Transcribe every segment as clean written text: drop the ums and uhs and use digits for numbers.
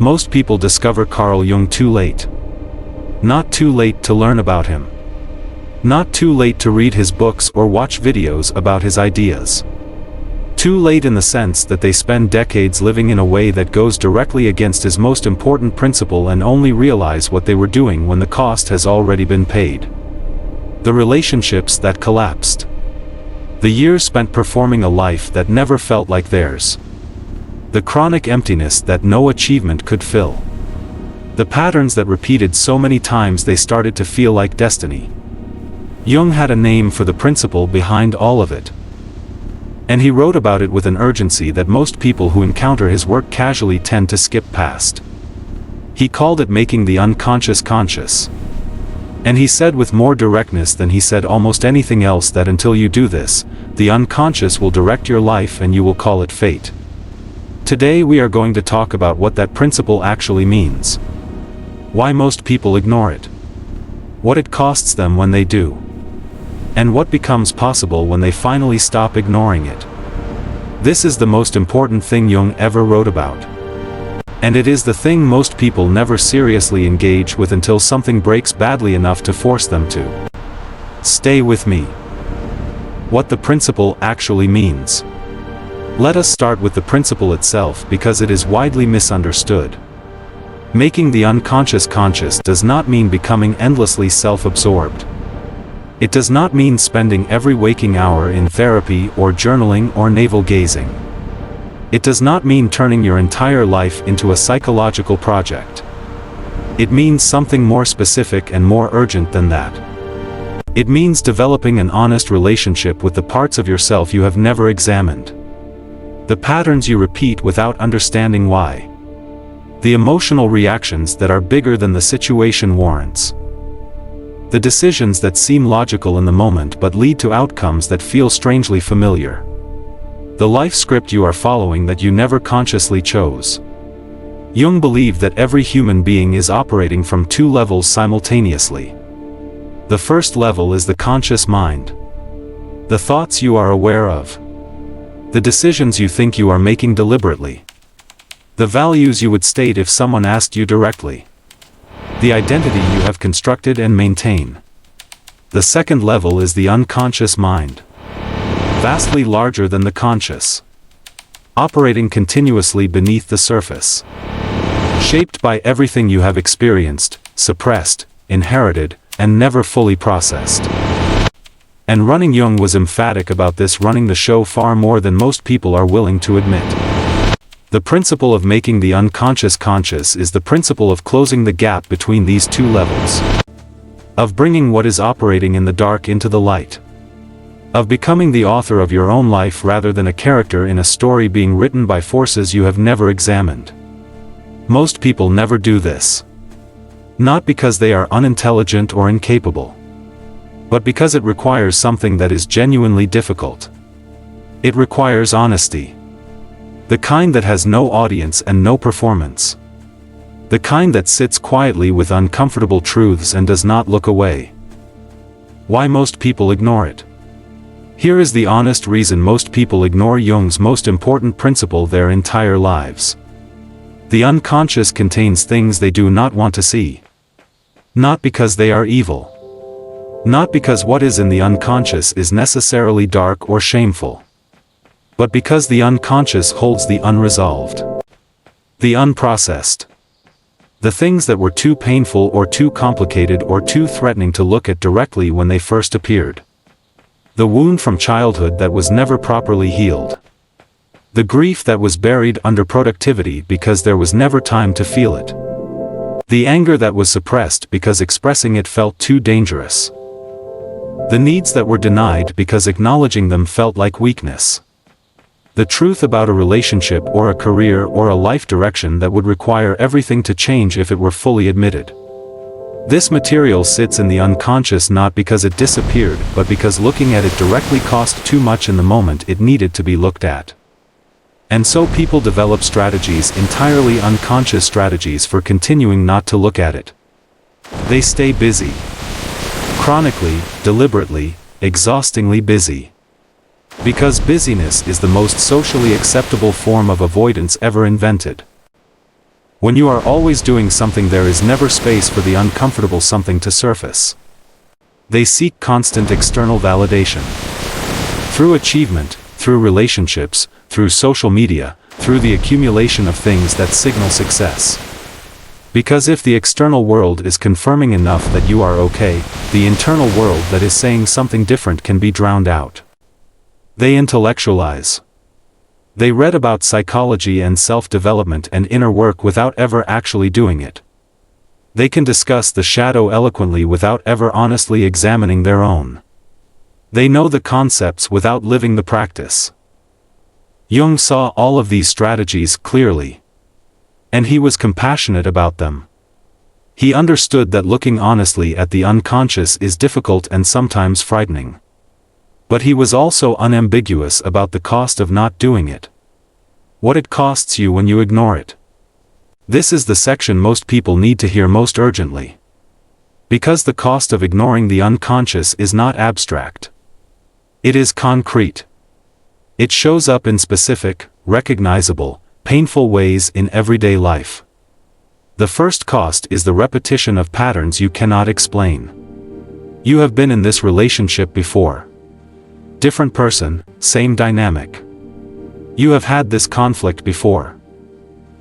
Most people discover Carl Jung too late. Not too late to learn about him. Not too late to read his books or watch videos about his ideas. Too late in the sense that they spend decades living in a way that goes directly against his most important principle and only realize what they were doing when the cost has already been paid. The relationships that collapsed. The years spent performing a life that never felt like theirs. The chronic emptiness that no achievement could fill. The patterns that repeated so many times they started to feel like destiny. Jung had a name for the principle behind all of it. And he wrote about it with an urgency that most people who encounter his work casually tend to skip past. He called it making the unconscious conscious. And he said with more directness than he said almost anything else that until you do this, the unconscious will direct your life and you will call it fate. Today we are going to talk about what that principle actually means. Why most people ignore it. What it costs them when they do. And what becomes possible when they finally stop ignoring it. This is the most important thing Jung ever wrote about. And it is the thing most people never seriously engage with until something breaks badly enough to force them to. Stay with me. What the principle actually means. Let us start with the principle itself because it is widely misunderstood. Making the unconscious conscious does not mean becoming endlessly self-absorbed. It does not mean spending every waking hour in therapy or journaling or navel-gazing. It does not mean turning your entire life into a psychological project. It means something more specific and more urgent than that. It means developing an honest relationship with the parts of yourself you have never examined. The patterns you repeat without understanding why. The emotional reactions that are bigger than the situation warrants. The decisions that seem logical in the moment but lead to outcomes that feel strangely familiar. The life script you are following that you never consciously chose. Jung believed that every human being is operating from two levels simultaneously. The first level is the conscious mind. The thoughts you are aware of. The decisions you think you are making deliberately. The values you would state if someone asked you directly. The identity you have constructed and maintain. The second level is the unconscious mind. Vastly larger than the conscious. Operating continuously beneath the surface. Shaped by everything you have experienced, suppressed, inherited, and never fully processed. And Jung was emphatic about this, running the show far more than most people are willing to admit. The principle of making the unconscious conscious is the principle of closing the gap between these two levels. Of bringing what is operating in the dark into the light. Of becoming the author of your own life rather than a character in a story being written by forces you have never examined. Most people never do this. Not because they are unintelligent or incapable. But because it requires something that is genuinely difficult. It requires honesty. The kind that has no audience and no performance. The kind that sits quietly with uncomfortable truths and does not look away. Why most people ignore it? Here is the honest reason most people ignore Jung's most important principle their entire lives. The unconscious contains things they do not want to see. Not because they are evil. Not because what is in the unconscious is necessarily dark or shameful. But because the unconscious holds the unresolved. The unprocessed. The things that were too painful or too complicated or too threatening to look at directly when they first appeared. The wound from childhood that was never properly healed. The grief that was buried under productivity because there was never time to feel it. The anger that was suppressed because expressing it felt too dangerous. The needs that were denied because acknowledging them felt like weakness. The truth about a relationship or a career or a life direction that would require everything to change if it were fully admitted. This material sits in the unconscious not because it disappeared but because looking at it directly cost too much in the moment it needed to be looked at. And so people develop strategies, entirely unconscious strategies for continuing not to look at it. They stay busy. Chronically, deliberately, exhaustingly busy. Because busyness is the most socially acceptable form of avoidance ever invented. When you are always doing something, there is never space for the uncomfortable something to surface. They seek constant external validation. Through achievement, through relationships, through social media, through the accumulation of things that signal success. Because if the external world is confirming enough that you are okay, the internal world that is saying something different can be drowned out. They intellectualize. They read about psychology and self-development and inner work without ever actually doing it. They can discuss the shadow eloquently without ever honestly examining their own. They know the concepts without living the practice. Jung saw all of these strategies clearly. And he was compassionate about them. He understood that looking honestly at the unconscious is difficult and sometimes frightening. But he was also unambiguous about the cost of not doing it. What it costs you when you ignore it. This is the section most people need to hear most urgently. Because the cost of ignoring the unconscious is not abstract. It is concrete. It shows up in specific, recognizable, painful ways in everyday life. The first cost is the repetition of patterns you cannot explain. You have been in this relationship before. Different person, same dynamic. You have had this conflict before.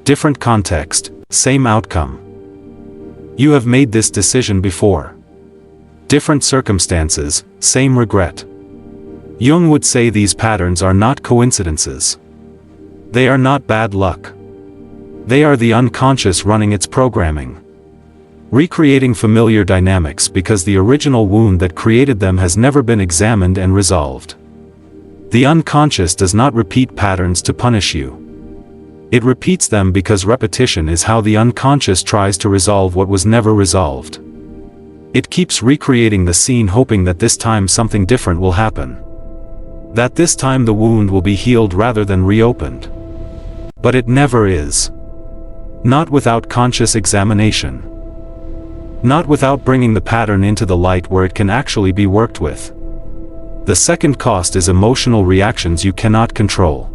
Different context, same outcome. You have made this decision before. Different circumstances, same regret. Jung would say these patterns are not coincidences. They are not bad luck. They are the unconscious running its programming. Recreating familiar dynamics because the original wound that created them has never been examined and resolved. The unconscious does not repeat patterns to punish you. It repeats them because repetition is how the unconscious tries to resolve what was never resolved. It keeps recreating the scene hoping that this time something different will happen. That this time the wound will be healed rather than reopened. But it never is. Not without conscious examination. Not without bringing the pattern into the light where it can actually be worked with. The second cost is emotional reactions you cannot control.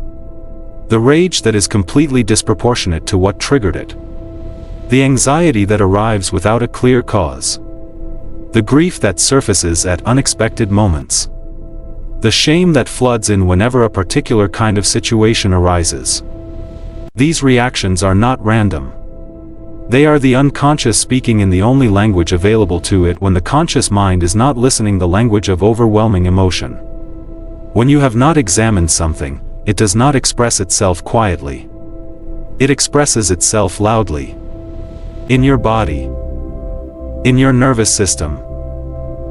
The rage that is completely disproportionate to what triggered it. The anxiety that arrives without a clear cause. The grief that surfaces at unexpected moments. The shame that floods in whenever a particular kind of situation arises. These reactions are not random. They are the unconscious speaking in the only language available to it when the conscious mind is not listening, the language of overwhelming emotion. When you have not examined something, it does not express itself quietly. It expresses itself loudly. In your body. In your nervous system.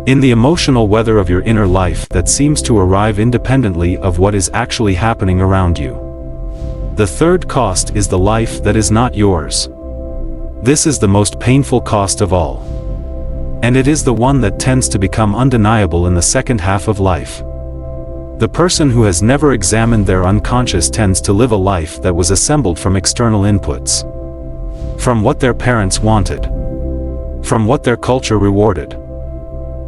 In the emotional weather of your inner life that seems to arrive independently of what is actually happening around you. The third cost is the life that is not yours. This is the most painful cost of all. And it is the one that tends to become undeniable in the second half of life. The person who has never examined their unconscious tends to live a life that was assembled from external inputs. From what their parents wanted. From what their culture rewarded.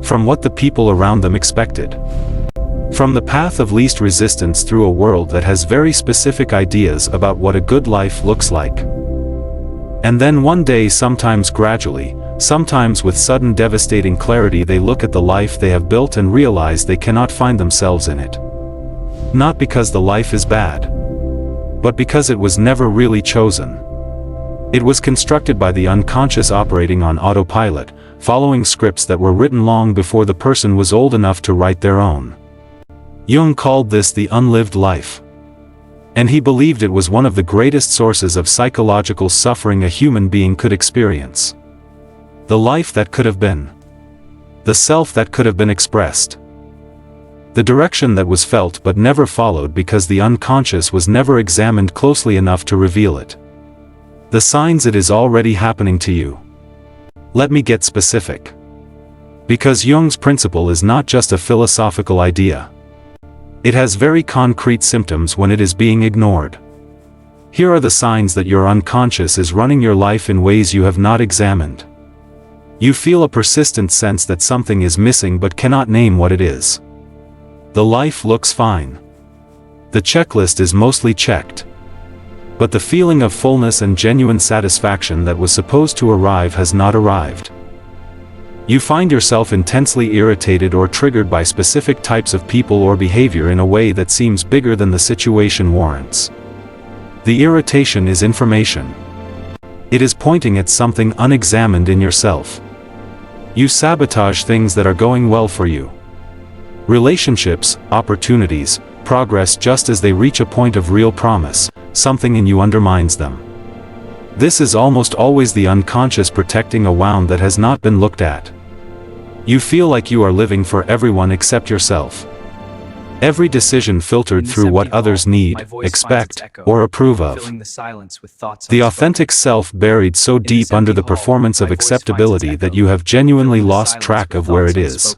From what the people around them expected. From the path of least resistance through a world that has very specific ideas about what a good life looks like. And then one day, sometimes gradually, sometimes with sudden devastating clarity, they look at the life they have built and realize they cannot find themselves in it. Not because the life is bad, but because it was never really chosen. It was constructed by the unconscious operating on autopilot, following scripts that were written long before the person was old enough to write their own. Jung called this the unlived life. And he believed it was one of the greatest sources of psychological suffering a human being could experience. The life that could have been. The self that could have been expressed. The direction that was felt but never followed because the unconscious was never examined closely enough to reveal it. The signs it is already happening to you. Let me get specific. Because Jung's principle is not just a philosophical idea. It has very concrete symptoms when it is being ignored. Here are the signs that your unconscious is running your life in ways you have not examined. You feel a persistent sense that something is missing but cannot name what it is. The life looks fine. The checklist is mostly checked. But the feeling of fullness and genuine satisfaction that was supposed to arrive has not arrived. You find yourself intensely irritated or triggered by specific types of people or behavior in a way that seems bigger than the situation warrants. The irritation is information. It is pointing at something unexamined in yourself. You sabotage things that are going well for you. Relationships, opportunities, progress just as they reach a point of real promise, something in you undermines them. This is almost always the unconscious protecting a wound that has not been looked at. You feel like you are living for everyone except yourself. Every decision filtered through what others need, expect, or approve of. The authentic self buried so deep under the performance of acceptability that you have genuinely lost track of where it is.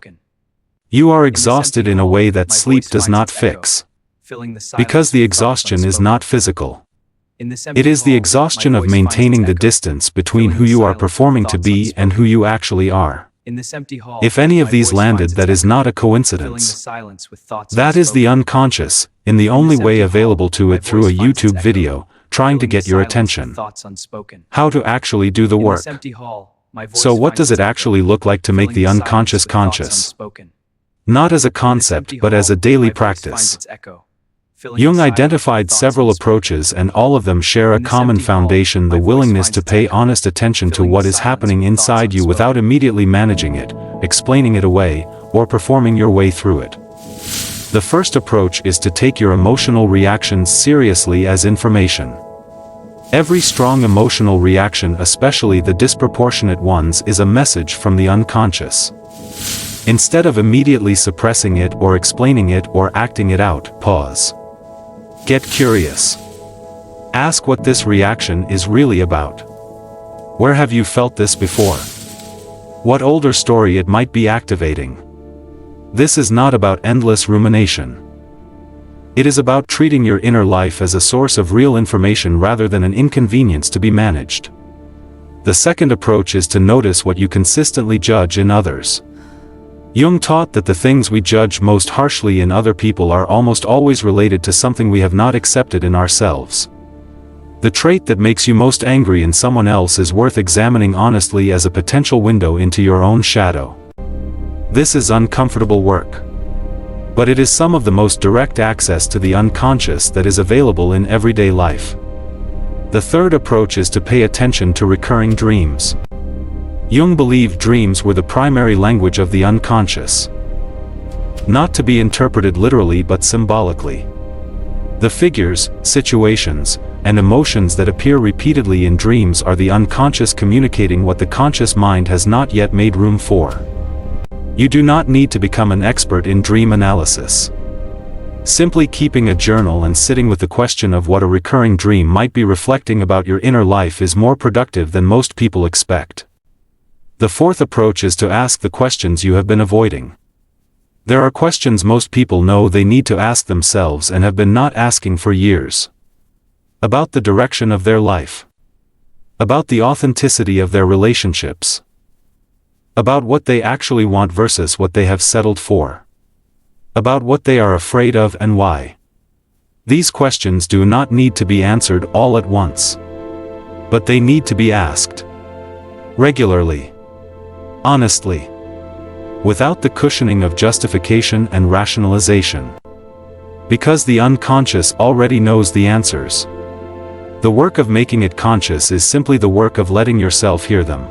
You are exhausted in a way that sleep does not fix. Because the exhaustion is not physical. It is the exhaustion of maintaining the distance between who you are performing to be and who you actually are. If any of these landed, that is not a coincidence. That is the unconscious, in the only way available to it through a YouTube video, trying to get your attention. How to actually do the work. So what does it actually look like to make the unconscious conscious? Not as a concept but as a daily practice. Jung identified several approaches and all of them share a common foundation: the willingness to pay honest attention to what is happening inside you without immediately managing it, explaining it away, or performing your way through it. The first approach is to take your emotional reactions seriously as information. Every strong emotional reaction, especially the disproportionate ones, is a message from the unconscious. Instead of immediately suppressing it or explaining it or acting it out, pause. Get curious. Ask what this reaction is really about. Where have you felt this before? What older story it might be activating. This is not about endless rumination. It is about treating your inner life as a source of real information rather than an inconvenience to be managed. The second approach is to notice what you consistently judge in others. Jung taught that the things we judge most harshly in other people are almost always related to something we have not accepted in ourselves. The trait that makes you most angry in someone else is worth examining honestly as a potential window into your own shadow. This is uncomfortable work. But it is some of the most direct access to the unconscious that is available in everyday life. The third approach is to pay attention to recurring dreams. Jung believed dreams were the primary language of the unconscious. Not to be interpreted literally but symbolically. The figures, situations, and emotions that appear repeatedly in dreams are the unconscious communicating what the conscious mind has not yet made room for. You do not need to become an expert in dream analysis. Simply keeping a journal and sitting with the question of what a recurring dream might be reflecting about your inner life is more productive than most people expect. The fourth approach is to ask the questions you have been avoiding. There are questions most people know they need to ask themselves and have been not asking for years. About the direction of their life. About the authenticity of their relationships. About what they actually want versus what they have settled for. About what they are afraid of and why. These questions do not need to be answered all at once. But they need to be asked. Regularly. Honestly. Without the cushioning of justification and rationalization. Because the unconscious already knows the answers. The work of making it conscious is simply the work of letting yourself hear them.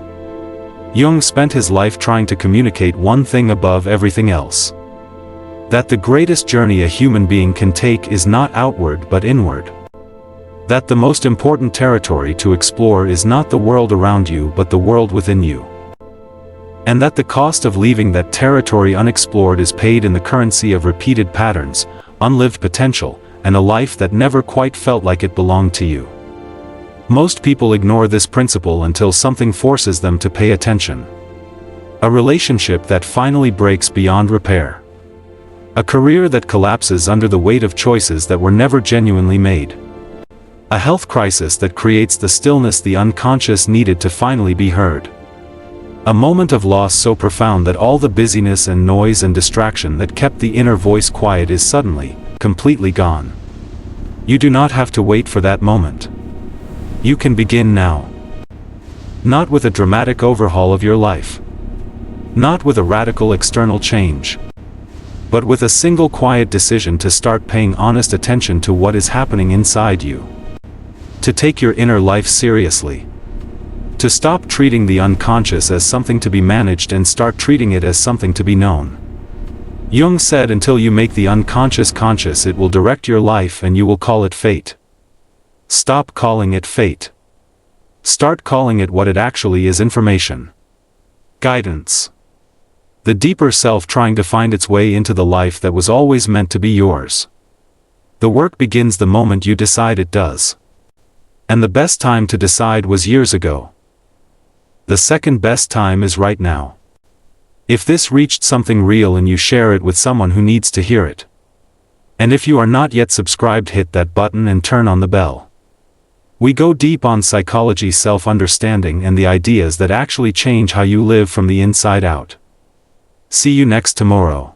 Jung spent his life trying to communicate one thing above everything else. That the greatest journey a human being can take is not outward but inward. That the most important territory to explore is not the world around you but the world within you. And that the cost of leaving that territory unexplored is paid in the currency of repeated patterns, unlived potential, and a life that never quite felt like it belonged to you. Most people ignore this principle until something forces them to pay attention. A relationship that finally breaks beyond repair. A career that collapses under the weight of choices that were never genuinely made. A health crisis that creates the stillness the unconscious needed to finally be heard. A moment of loss so profound that all the busyness and noise and distraction that kept the inner voice quiet is suddenly, completely gone. You do not have to wait for that moment. You can begin now. Not with a dramatic overhaul of your life. Not with a radical external change. But with a single quiet decision to start paying honest attention to what is happening inside you. To take your inner life seriously. To stop treating the unconscious as something to be managed and start treating it as something to be known. Jung said, until you make the unconscious conscious, it will direct your life and you will call it fate. Stop calling it fate. Start calling it what it actually is: information. Guidance. The deeper self trying to find its way into the life that was always meant to be yours. The work begins the moment you decide it does. And the best time to decide was years ago. The second best time is right now. If this reached something real and you share it with someone who needs to hear it. And if you are not yet subscribed, hit that button and turn on the bell. We go deep on psychology, self-understanding, and the ideas that actually change how you live from the inside out. See you next tomorrow.